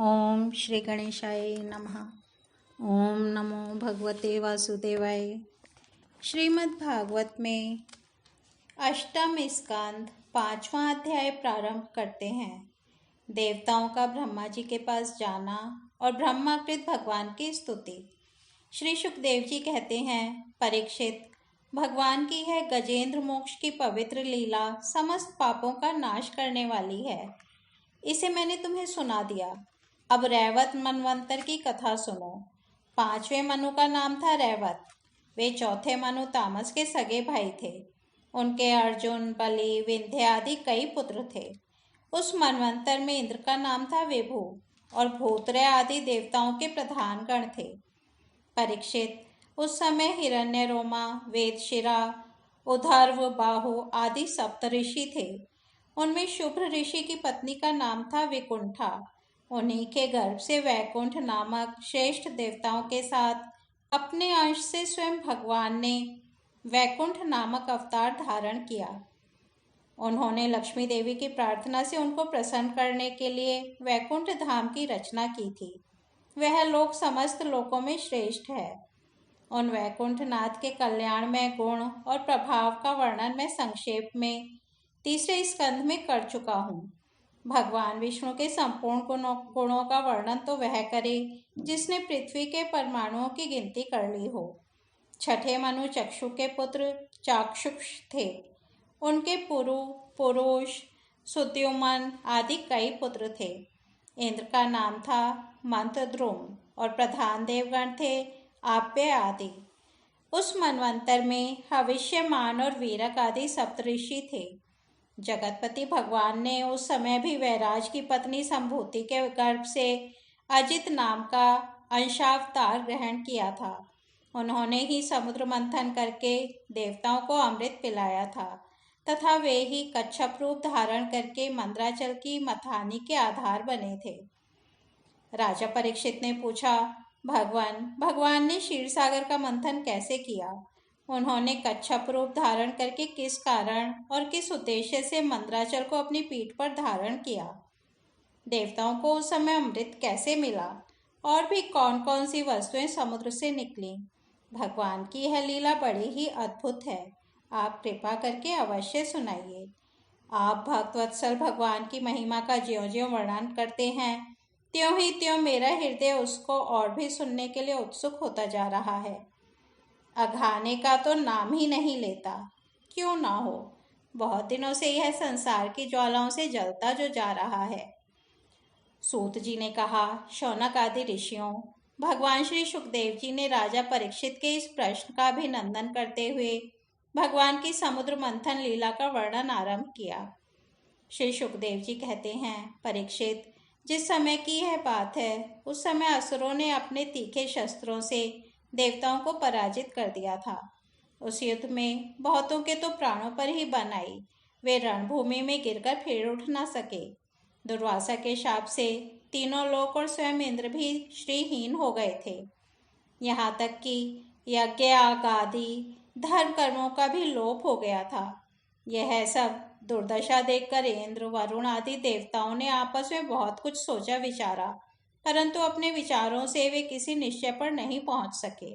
ओम श्री गणेशाय नमः। ओम नमो भगवते वासुदेवाय। श्रीमद् भागवत में अष्टम स्कंद 5वां अध्याय प्रारंभ करते हैं। देवताओं का ब्रह्मा जी के पास जाना और ब्रह्माकृत भगवान की स्तुति। श्री सुखदेव जी कहते हैं, परीक्षित, भगवान की है गजेंद्र मोक्ष की पवित्र लीला समस्त पापों का नाश करने वाली है। इसे मैंने तुम्हें सुना दिया। अब रैवत मनवंतर की कथा सुनो। 5वें मनु का नाम था रैवत। वे चौथे मनु तामस के सगे भाई थे। उनके अर्जुन, बलि, विंध्य आदि कई पुत्र थे। उस मनवंतर में इंद्र का नाम था विभु और भूतरे आदि देवताओं के प्रधान गण थे। परीक्षित, उस समय हिरण्य रोमा, वेदशिरा, उधर्व, बाहु आदि सप्तऋषि थे। उनमें शुभ्र ऋषि की पत्नी का नाम था विकुंठा। उन्हीं के गर्भ से वैकुंठ नामक श्रेष्ठ देवताओं के साथ अपने अंश से स्वयं भगवान ने वैकुंठ नामक अवतार धारण किया। उन्होंने लक्ष्मी देवी की प्रार्थना से उनको प्रसन्न करने के लिए वैकुंठ धाम की रचना की थी। वह लोक समस्त लोकों में श्रेष्ठ है। उन वैकुंठ नाथ के कल्याण में गुण और प्रभाव का वर्णन मैं संक्षेप में 3 स्कंध में कर चुका हूँ। भगवान विष्णु के संपूर्ण गुणों का वर्णन तो वह करे जिसने पृथ्वी के परमाणुओं की गिनती कर ली हो। छठे मनु चक्षु के पुत्र चाक्षुष थे। उनके पुरु, पुरुष, सुद्युमन आदि कई पुत्र थे। इंद्र का नाम था मंत्रद्रुम और प्रधान देवगण थे आप्य आदि। उस मनवंतर में हविष्यमान और वीरक आदि सप्तऋषि थे। जगतपति भगवान ने उस समय भी वैराज की पत्नी संभूति के गर्भ से अजित नाम का अंशावतार ग्रहण किया था। उन्होंने ही समुद्र मंथन करके देवताओं को अमृत पिलाया था तथा वे ही कच्छप रूप धारण करके मंद्राचल की मथानी के आधार बने थे। राजा परीक्षित ने पूछा, भगवान ने क्षीर सागर का मंथन कैसे किया? उन्होंने कच्छप रूप धारण करके किस कारण और किस उद्देश्य से मंद्राचल को अपनी पीठ पर धारण किया? देवताओं को उस समय अमृत कैसे मिला? और भी कौन कौन सी वस्तुएं समुद्र से निकली? भगवान की यह लीला बड़ी ही अद्भुत है। आप कृपा करके अवश्य सुनाइए। आप भक्तवत्सल भगवान की महिमा का ज्यों ज्यों वर्णन करते हैं, त्यों ही त्यों मेरा हृदय उसको और भी सुनने के लिए उत्सुक होता जा रहा है। अघाने का तो नाम ही नहीं लेता। क्यों ना हो, बहुत दिनों से यह संसार की ज्वालाओं से जलता जो जा रहा है। सूत जी ने कहा, शौनक आदि ऋषियों, भगवान श्री सुखदेव जी ने राजा परीक्षित के इस प्रश्न का अभिनंदन करते हुए भगवान की समुद्र मंथन लीला का वर्णन आरंभ किया। श्री सुखदेव जी कहते हैं, परीक्षित, जिस समय की यह बात है, उस समय असुरों ने अपने तीखे शस्त्रों से देवताओं को पराजित कर दिया था। उस युद्ध में बहुतों के तो प्राणों पर ही बन आई। वे रणभूमि में गिरकर फिर उठ न सके। दुर्वासा के शाप से तीनों लोक और स्वयं इंद्र भी श्रीहीन हो गए थे। यहाँ तक कि यज्ञ आदि धर्म कर्मों का भी लोप हो गया था। यह सब दुर्दशा देखकर इंद्र, वरुण आदि देवताओं ने आपस में बहुत कुछ सोचा विचारा, परंतु अपने विचारों से वे किसी निश्चय पर नहीं पहुंच सके।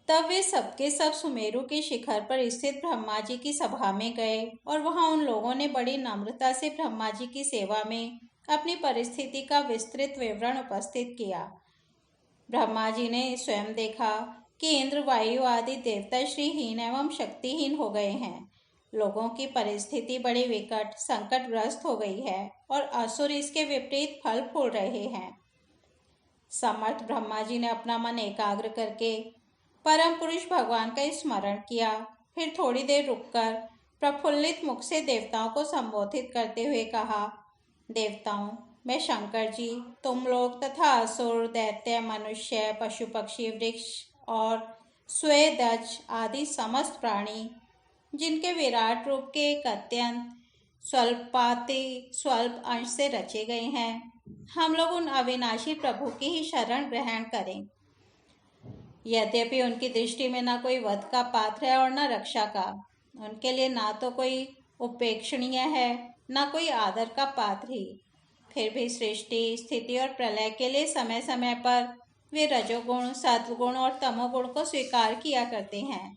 तब वे सबके सब सुमेरु के शिखर पर स्थित ब्रह्मा जी की सभा में गए और वहां उन लोगों ने बड़ी नम्रता से ब्रह्मा जी की सेवा में अपनी परिस्थिति का विस्तृत विवरण उपस्थित किया। ब्रह्मा जी ने स्वयं देखा कि इंद्र, वायु आदि देवता श्रीहीन एवं शक्तिहीन हो गए हैं। लोगों की परिस्थिति बड़ी विकट, संकटग्रस्त हो गई है और असुर इसके विपरीत फल फूल रहे हैं। समर्थ ब्रह्मा जी ने अपना मन एकाग्र करके परम पुरुष भगवान का स्मरण किया। फिर थोड़ी देर रुककर प्रफुल्लित मुख से देवताओं को संबोधित करते हुए कहा, देवताओं, मैं शंकर जी, तुम लोग तथा असुर, दैत्य, मनुष्य, पशु पक्षी, वृक्ष और स्वेदज आदि समस्त प्राणी, जिनके विराट रूप के एक अत्यंत स्वल्प अंश से रचे गए हैं, हम लोग उन अविनाशी प्रभु की ही शरण ग्रहण करें। यद्यपि उनकी दृष्टि में न कोई वध का पात्र है और न रक्षा का। उनके लिए ना तो कोई उपेक्षणीय है, न कोई आदर का पात्र ही। फिर भी सृष्टि, स्थिति और प्रलय के लिए समय समय पर वे रजोगुण, सत्वगुण और तमोगुण को स्वीकार किया करते हैं।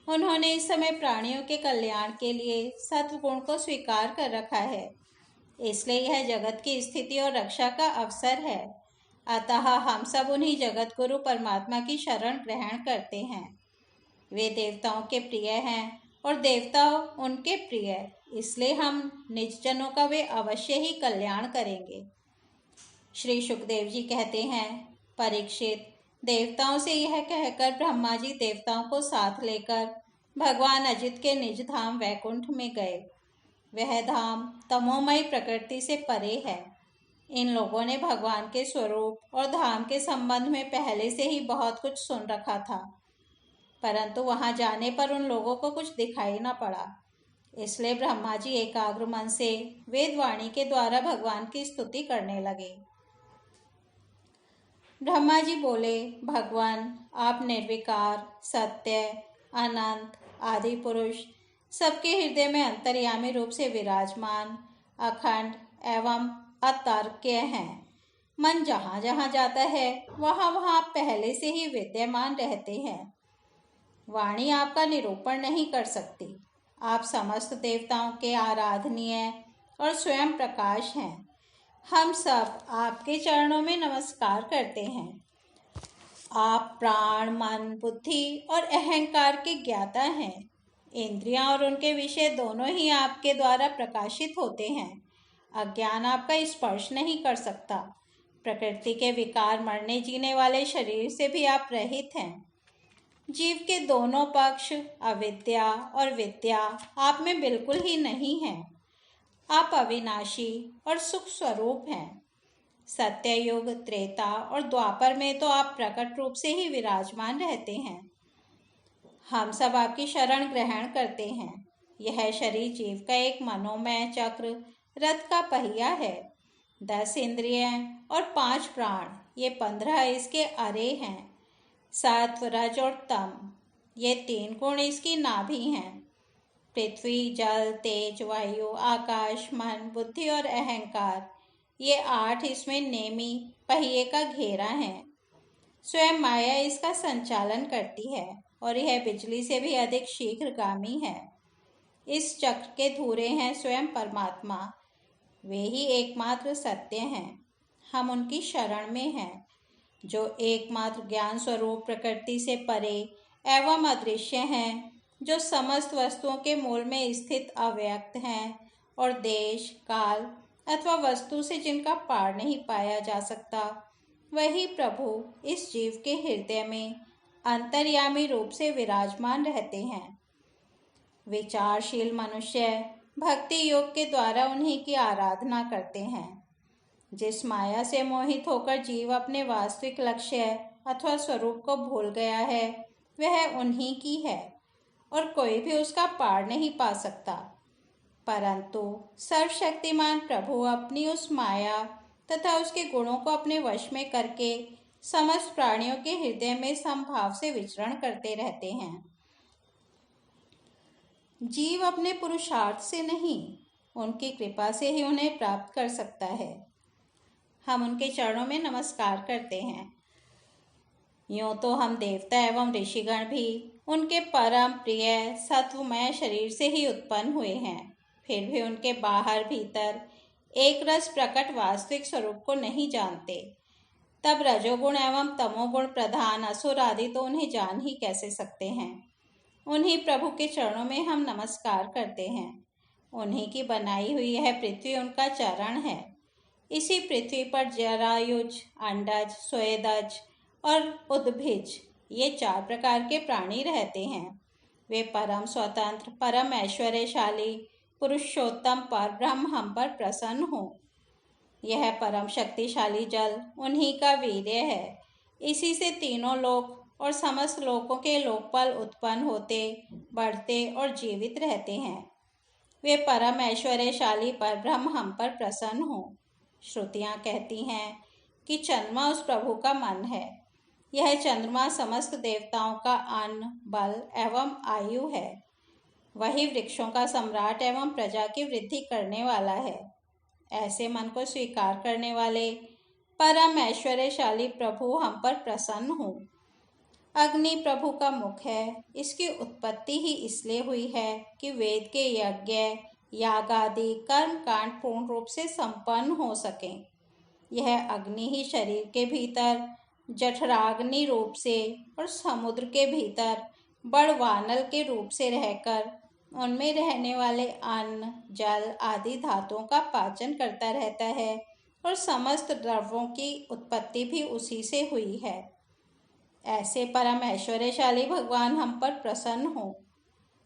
उन्होंने इस समय प्राणियों के कल्याण के लिए सत्वगुण को स्वीकार कर रखा है, इसलिए यह जगत की स्थिति और रक्षा का अवसर है। अतः हम सब उन्हीं जगत गुरु परमात्मा की शरण ग्रहण करते हैं। वे देवताओं के प्रिय हैं और देवता उनके प्रिय, इसलिए हम निज जनों का वे अवश्य ही कल्याण करेंगे। श्री सुखदेव जी कहते हैं, परीक्षित, देवताओं से यह कहकर ब्रह्मा जी देवताओं को साथ लेकर भगवान अजित के निज धाम वैकुंठ में गए। वह धाम तमोमयी प्रकृति से परे है। इन लोगों ने भगवान के स्वरूप और धाम के संबंध में पहले से ही बहुत कुछ सुन रखा था, परंतु वहां जाने पर उन लोगों को कुछ दिखाई न पड़ा। इसलिए ब्रह्मा जी एकाग्र मन से वेदवाणी के द्वारा भगवान की स्तुति करने लगे। ब्रह्मा जी बोले, भगवान, आप निर्विकार, सत्य, अनंत, आदि पुरुष, सबके हृदय में अंतर्यामी रूप से विराजमान, अखंड एवं अतार्क्य हैं। मन जहाँ जहाँ जाता है वहाँ वहाँ आप पहले से ही विद्यमान रहते हैं। वाणी आपका निरूपण नहीं कर सकती। आप समस्त देवताओं के आराधनीय और स्वयं प्रकाश हैं। हम सब आपके चरणों में नमस्कार करते हैं। आप प्राण, मन, बुद्धि और अहंकार के ज्ञाता हैं। इंद्रियां और उनके विषय दोनों ही आपके द्वारा प्रकाशित होते हैं। अज्ञान आपका स्पर्श नहीं कर सकता। प्रकृति के विकार मरने जीने वाले शरीर से भी आप रहित हैं। जीव के दोनों पक्ष, अविद्या और विद्या, आप में बिल्कुल ही नहीं है। आप अविनाशी और सुख स्वरूप हैं। सत्ययुग, त्रेता और द्वापर में तो आप प्रकट रूप से ही विराजमान रहते हैं। हम सब आपकी शरण ग्रहण करते हैं। यह शरीर जीव का एक मनोमय चक्र, रथ का पहिया है। 10 इंद्रियां और 5 प्राण, ये 15 इसके अरे हैं। सत्व, रज और तम, ये 3 गुण इसकी नाभि हैं। पृथ्वी, जल, तेज, वायु, आकाश, मन, बुद्धि और अहंकार, ये 8 इसमें नेमी पहिए का घेरा है। स्वयं माया इसका संचालन करती है और यह बिजली से भी अधिक शीघ्रगामी है। इस चक्र के धुरे हैं स्वयं परमात्मा। वे ही एकमात्र सत्य हैं। हम उनकी शरण में हैं, जो एकमात्र ज्ञान स्वरूप प्रकृति से परे एवं अदृश्य हैं, जो समस्त वस्तुओं के मूल में स्थित अव्यक्त हैं और देश, काल अथवा वस्तु से जिनका पार नहीं पाया जा सकता, वही प्रभु इस जीव के हृदय में अंतर्यामी रूप से विराजमान रहते हैं। विचारशील मनुष्य भक्ति योग के द्वारा उन्हीं की आराधना करते हैं। जिस माया से मोहित होकर जीव अपने वास्तविक लक्ष्य अथवा स्वरूप को भूल गया है, वह उन्हीं की है और कोई भी उसका पार नहीं पा सकता। परंतु सर्वशक्तिमान प्रभु अपनी उस माया तथा उसके गुणों को अपने वश में करके समस्त प्राणियों के हृदय में समभाव से विचरण करते रहते हैं। जीव अपने पुरुषार्थ से नहीं, उनकी कृपा से ही उन्हें प्राप्त कर सकता है। हम उनके चरणों में नमस्कार करते हैं। यूँ तो हम देवता एवं ऋषिगण भी उनके परम प्रिय सत्वमय शरीर से ही उत्पन्न हुए हैं, फिर भी उनके बाहर भीतर एक रस प्रकट वास्तविक स्वरूप को नहीं जानते। तब रजोगुण एवं तमोगुण प्रधान असुर आदि तो उन्हें जान ही कैसे सकते हैं। उन्हीं प्रभु के चरणों में हम नमस्कार करते हैं। उन्हीं की बनाई हुई यह पृथ्वी उनका चरण है। इसी पृथ्वी पर जरायुज, अंडज, स्वेदज और उद्भिज, ये 4 प्रकार के प्राणी रहते हैं। वे परम स्वतंत्र, परम ऐश्वर्यशाली पुरुषोत्तम पर ब्रह्म हम पर प्रसन्न हो। यह परम शक्तिशाली जल उन्हीं का वीर्य है। इसी से तीनों लोक और समस्त लोकों के लोकपाल उत्पन्न होते, बढ़ते और जीवित रहते हैं। वे परम ऐश्वर्यशाली पर ब्रह्म हम पर प्रसन्न हो। श्रुतियाँ कहती हैं कि चंद्रमा उस प्रभु का मन है। यह चंद्रमा समस्त देवताओं का अन्न, बल एवं आयु है। वही वृक्षों का सम्राट एवं प्रजा की वृद्धि करने वाला है। ऐसे मन को स्वीकार करने वाले परम ऐश्वर्यशाली प्रभु हम पर प्रसन्न हो। अग्नि प्रभु का मुख है। इसकी उत्पत्ति ही इसलिए हुई है कि वेद के यज्ञ याग आदि कर्म कांड पूर्ण रूप से संपन्न हो सकें। यह अग्नि ही शरीर के भीतर जठराग्नि रूप से और समुद्र के भीतर बड़ वानल के रूप से रहकर उनमें रहने वाले अन्न जल आदि धातुओं का पाचन करता रहता है और समस्त द्रव्यों की उत्पत्ति भी उसी से हुई है। ऐसे परम ऐश्वर्यशाली भगवान हम पर प्रसन्न हो,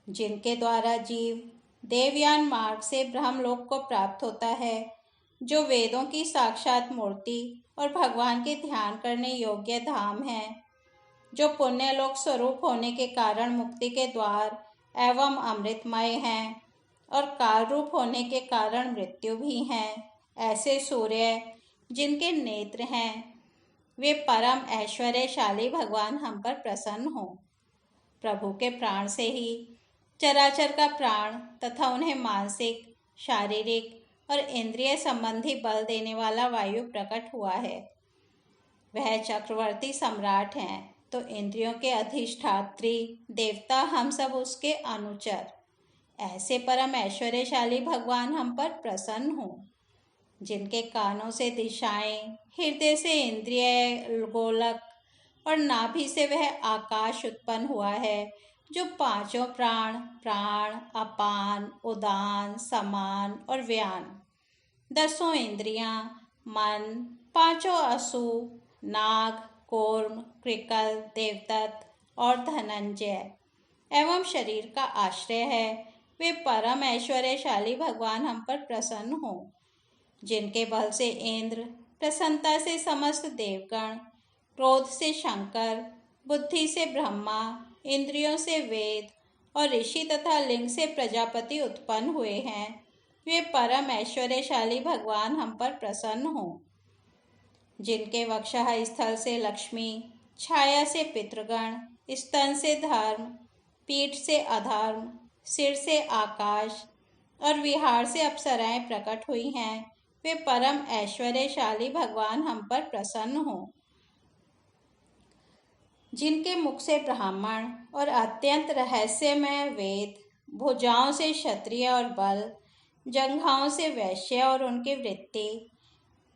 जिनके द्वारा जीव देवयान मार्ग से ब्रह्मलोक को प्राप्त होता है, जो वेदों की साक्षात मूर्ति और भगवान के ध्यान करने योग्य धाम है, जो पुण्यलोक स्वरूप होने के कारण मुक्ति के द्वार एवं अमृतमय हैं और काल रूप होने के कारण मृत्यु भी हैं। ऐसे सूर्य जिनके नेत्र हैं, वे परम ऐश्वर्यशाली भगवान हम पर प्रसन्न हो। प्रभु के प्राण से ही चराचर का प्राण तथा उन्हें मानसिक शारीरिक और इंद्रिय संबंधी बल देने वाला वायु प्रकट हुआ है। वह चक्रवर्ती सम्राट हैं, तो इंद्रियों के अधिष्ठात्री देवता हम सब उसके अनुचर। ऐसे परम ऐश्वर्यशाली भगवान हम पर प्रसन्न हो, जिनके कानों से दिशाएं, हृदय से इंद्रिय गोलक और नाभि से वह आकाश उत्पन्न हुआ है, जो पांचों प्राण अपान उदान समान और व्यान, 10 इंद्रियां, मन, 5 असु, नाग, कूर्म, कृकल, देवदत्त और धनंजय एवं शरीर का आश्रय है, वे परम ऐश्वर्यशाली भगवान हम पर प्रसन्न हो, जिनके बल से इंद्र, प्रसन्नता से समस्त देवगण, क्रोध से शंकर, बुद्धि से ब्रह्मा, इंद्रियों से वेद और ऋषि तथा लिंग से प्रजापति उत्पन्न हुए हैं, वे परम ऐश्वर्यशाली भगवान हम पर प्रसन्न हो, जिनके वक्षः स्थल से लक्ष्मी, छाया से पितृगण, स्तन से धर्म, पीठ से अधर्म, सिर से आकाश और विहार से अप्सराएं प्रकट हुई हैं, वे परम ऐश्वर्यशाली भगवान हम पर प्रसन्न हो, जिनके मुख से ब्राह्मण और अत्यंत रहस्यमय वेद, भुजाओं से क्षत्रिय और बल, जंघाओं से वैश्य और उनकी वृत्ति,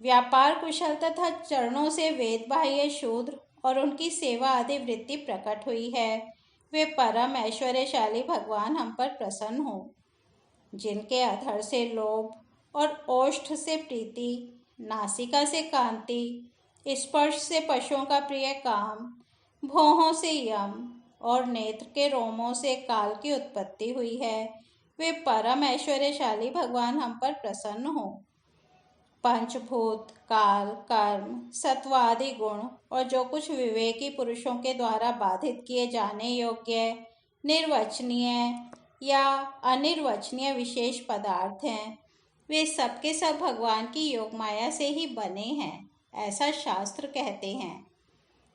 व्यापार कुशल तथा चरणों से वेद बाह्य शूद्र और उनकी सेवा आदि वृत्ति प्रकट हुई है, वे परम ऐश्वर्यशाली भगवान हम पर प्रसन्न हो, जिनके अधर से लोभ और ओष्ठ से प्रीति, नासिका से कांति, स्पर्श से पशुओं का प्रिय काम, भौहों से यम और नेत्र के रोमों से काल की उत्पत्ति हुई है, वे परम ऐश्वर्यशाली भगवान हम पर प्रसन्न हो, पंचभूत काल कर्म सत्व आदि गुण और जो कुछ विवेकी पुरुषों के द्वारा बाधित किए जाने योग्य निर्वचनीय या अनिर्वचनीय विशेष पदार्थ हैं, वे सबके सब भगवान की योग माया से ही बने हैं, ऐसा शास्त्र कहते हैं।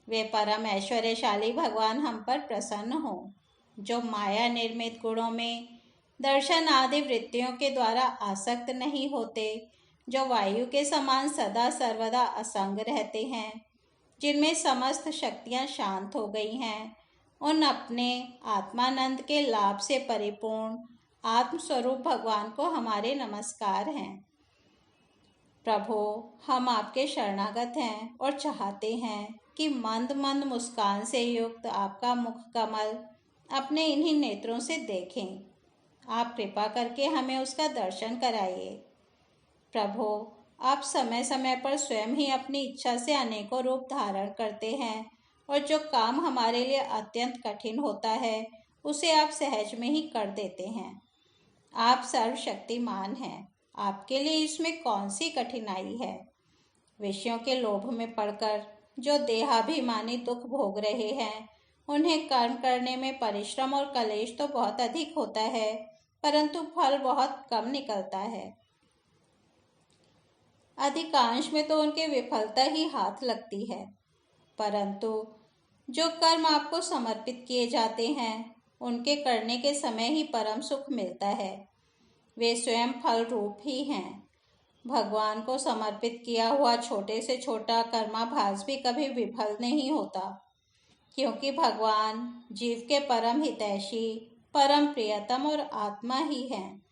वे परम ऐश्वर्यशाली भगवान हम पर प्रसन्न हो, जो माया निर्मित गुणों में दर्शन आदि वृत्तियों के द्वारा आसक्त नहीं होते, जो वायु के समान सदा सर्वदा असंग रहते हैं, जिनमें समस्त शक्तियां शांत हो गई हैं, उन अपने आत्मानंद के लाभ से परिपूर्ण आत्मस्वरूप भगवान को हमारे नमस्कार हैं। प्रभु, हम आपके शरणागत हैं और चाहते हैं कि मंद मंद मुस्कान से युक्त आपका मुख कमल अपने इन्हीं नेत्रों से देखें। आप कृपा करके हमें उसका दर्शन कराइए। प्रभु, आप समय समय पर स्वयं ही अपनी इच्छा से अनेकों रूप धारण करते हैं और जो काम हमारे लिए अत्यंत कठिन होता है उसे आप सहज में ही कर देते हैं। आप सर्वशक्तिमान हैं, आपके लिए इसमें कौन सी कठिनाई है। विषयों के लोभ में पड़कर जो देहाभिमानी दुख भोग रहे हैं, उन्हें कर्म करने में परिश्रम और कलेश तो बहुत अधिक होता है, परंतु फल बहुत कम निकलता है। अधिकांश में तो उनके विफलता ही हाथ लगती है, परंतु जो कर्म आपको समर्पित किए जाते हैं उनके करने के समय ही परम सुख मिलता है। वे स्वयं फल रूप ही हैं। भगवान को समर्पित किया हुआ छोटे से छोटा कर्माभास भी कभी विफल नहीं होता, क्योंकि भगवान जीव के परम हितैषी, परम प्रियतम और आत्मा ही हैं।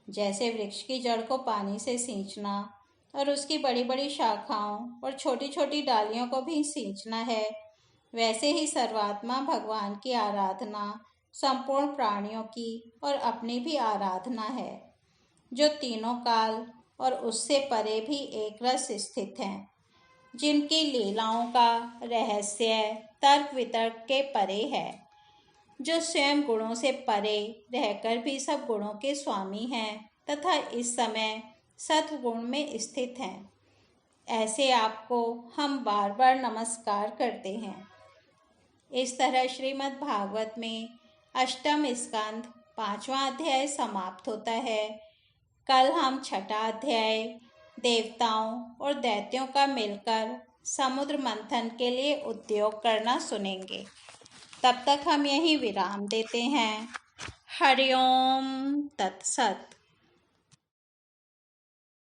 जैसे वृक्ष की जड़ को पानी से सींचना और उसकी बड़ी बड़ी शाखाओं और छोटी छोटी डालियों को भी सींचना है, वैसे ही सर्वात्मा भगवान की आराधना संपूर्ण प्राणियों की और अपनी भी आराधना है, जो तीनों काल और उससे परे भी एक रस स्थित हैं, जिनकी लीलाओं का रहस्य तर्क वितर्क के परे है, जो स्वयं गुणों से परे रहकर भी सब गुणों के स्वामी हैं तथा इस समय सत्वगुण में स्थित हैं। ऐसे आपको हम बार बार नमस्कार करते हैं। इस तरह श्रीमद् भागवत में अष्टम स्कंध 5वां अध्याय समाप्त होता है। कल हम 6ठा अध्याय देवताओं और दैत्यों का मिलकर समुद्र मंथन के लिए उद्योग करना सुनेंगे। तब तक हम यहीं विराम देते हैं। हरि ओम तत्सत।